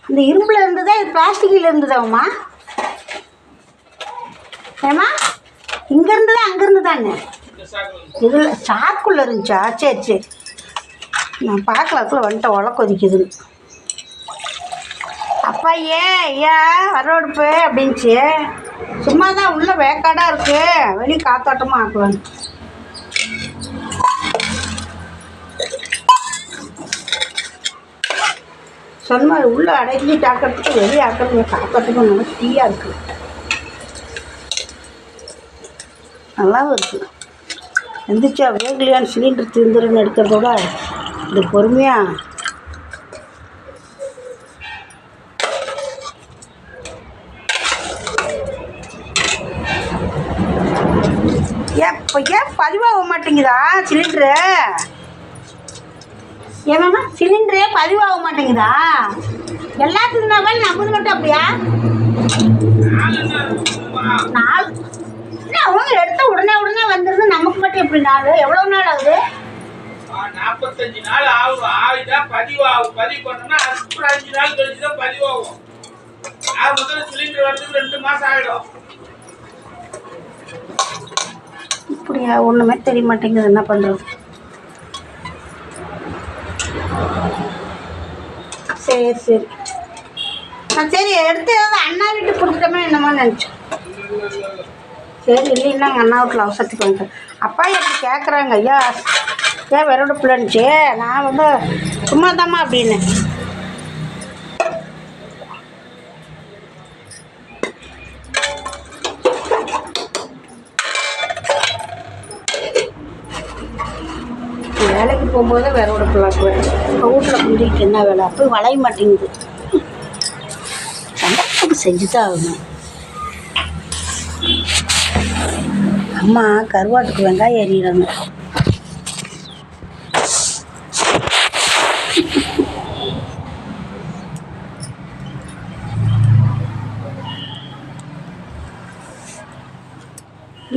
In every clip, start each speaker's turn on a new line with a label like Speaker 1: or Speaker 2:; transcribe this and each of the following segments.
Speaker 1: இந்த இரும்பில் இருந்ததா இது பிளாஸ்டிக்கில் இருந்ததாம்மா? ஏம்மா இங்கே இருந்ததா அங்கே இருந்ததாங்க? இதில் சாக்குள்ளே இருந்துச்சா? சரி சரி, நான் பார்க்கல, அதுக்குள்ளே வந்துட்டேன் ஒலை கொதிக்குதுன்னு. அப்பா ஏன் வரவடுப்பு அப்படின்ச்சு. சும்மா தான் உள்ளே வேக்காடாக இருக்குது, வெளியே காத்தோட்டமாக ஆக்குவாங்க. சொன்ன உள்ளே அடைஞ்சி ஆக்கிறதுக்கு வெளியே ஆக்கிறது காத்தோட்டமாக நல்லா டீயாக இருக்குது, நல்லாவும் இருக்குது. எந்திரிச்சா வேகலையான்னு சிலிண்டர் தீர்ந்துருன்னு எடுக்கிறதோட இது பொறுமையாக ஏன் பதிவாக மாட்டேங்குதா சிலிண்டரு? ஏன்னா சிலிண்டரே பதிவாக மாட்டேங்குதா? எல்லாத்துக்கும் தான் நம்மது மட்டும் அப்படியா? 4 இல்லை, அவங்க எடுத்த உடனே வந்துடுது, நமக்கு மட்டும் எப்படி 4? எவ்வளோ நாள் ஆகுது?
Speaker 2: 45 நாள் ஆகும். ஆகிட்டா பதிவாகும். பதிவு பண்ணோம்னா அதுக்கு 5 நாள் கழிச்சு தான் பதிவாகும். முதல்ல சிலிண்டர் வரதுக்கு 2 மாதம் ஆகிடும்.
Speaker 1: இப்படியா? ஒன்றுமே தெரிய மாட்டேங்குது, என்ன பண்ணுறது? சரி சரி, சரி எடுத்து அண்ணா வீட்டுக்கு கொடுத்துட்டோமே என்னமோ நினச்சேன். சரி இல்லைன்னா அண்ணா வீட்டில் அவசரத்துக்கு வந்துட்டேன். அப்பா எப்படி கேட்குறாங்க, ஐயா ஏன் விரட பிள்ளைன்னுச்சு. நான் வந்து சும்மா தாம்மா அப்படின்னு. வேலைக்கு போகும்போது விரட பிள்ளாக்குவேன். இப்போ வீட்டில் குந்திக்கிட்டு என்ன வேலை? அப்போ வளைய மாட்டேங்குது. சந்தர்ப்பத்துக்கு செஞ்சு தான் ஆகணும். அம்மா கருவாட்டுக்கு வெங்காயம் எறிகிறாங்க.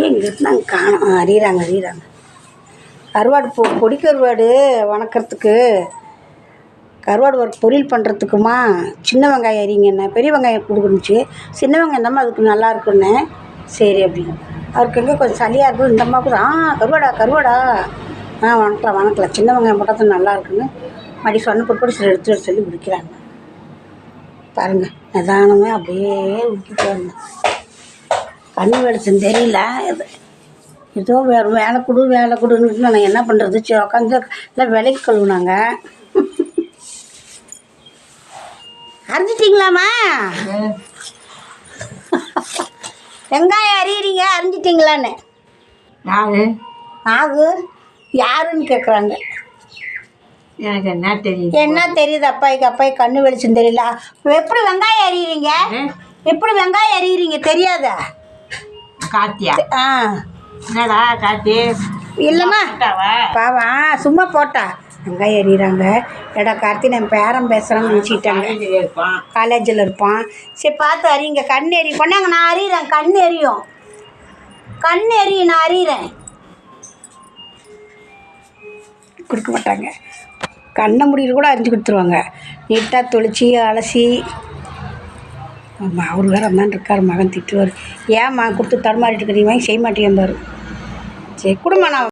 Speaker 1: ஏன் இங்கே நாங்கள் காணும் அறிகிறாங்க. கருவாடு பொடி கருவாடு வணக்கிறதுக்கு, கருவாடு ஒரு பொரியல் பண்ணுறதுக்குமா சின்ன வெங்காயம் எறிங்கண்ணே. பெரிய வெங்காயம் கொடுக்குனுச்சு, சின்ன வெங்காயம் இந்தம்மா அதுக்கு நல்லா இருக்குன்னு. சரி அப்படின்னு. அவருக்கு எங்கே கொஞ்சம் சளியாக இருக்கும், இந்தம்மா கூட கருவாடா வணக்கலாம், சின்ன வெங்காயம் போட்டால் தான் நல்லா இருக்குன்னு மடி சொன்ன பொறுப்படி சில எடுத்து சொல்லி குடிக்கிறாங்க. பாருங்கள், நிதானமே அப்படியே ஊற்றிட்டு வந்தேன். கண்ணு வெளிச்சம் தெரியல, ஏதோ வேலை கொடுன்னு நான் என்ன பண்ணுறது? உட்காந்து எல்லாம் விலைக்கு கழுவுனாங்க. அரிஞ்சிட்டிங்களாம்மா? வெங்காயம் அறியறீங்க, அரிஞ்சிட்டிங்களான்னு. யாருன்னு கேட்குறாங்க.
Speaker 3: எனக்கு என்ன தெரியும்?
Speaker 1: என்ன தெரியுது? அப்பாய்க்கு கண்ணு வெளிச்சம் தெரியல. எப்படி வெங்காயம் அறியறீங்க? எப்படி வெங்காயம் அறியறீங்க தெரியாதா?
Speaker 3: கார்த்தியா? என்னடா கார்த்தி?
Speaker 1: இல்லைம்மா பாவா சும்மா போட்டா வெங்காயம் எறிகிறாங்க. ஏடா கார்த்தி நான் பேரம் பேசுகிறேன்னு நினச்சிக்கிட்டாங்க. காலேஜில் இருப்பான். சரி பார்த்து அறியுங்க. கண் எறி பண்ணாங்க. நான் அறிகிறேன், கண் எரியும், நான் அறிகிறேன். கொடுக்க மாட்டாங்க. கண்ணை முடியில் கூட அரிஞ்சு கொடுத்துருவாங்க. நீட்டாக தொளிச்சி அலசி. அவர் வேறு அம்மான் இருக்கார், மகன் திட்டுவார். ஏம்மா கொடுத்து தடுமாறிட்டு இருக்கிறீங்க, செய்ய மாட்டேன் பாரு. சரி குடும்பம் நான்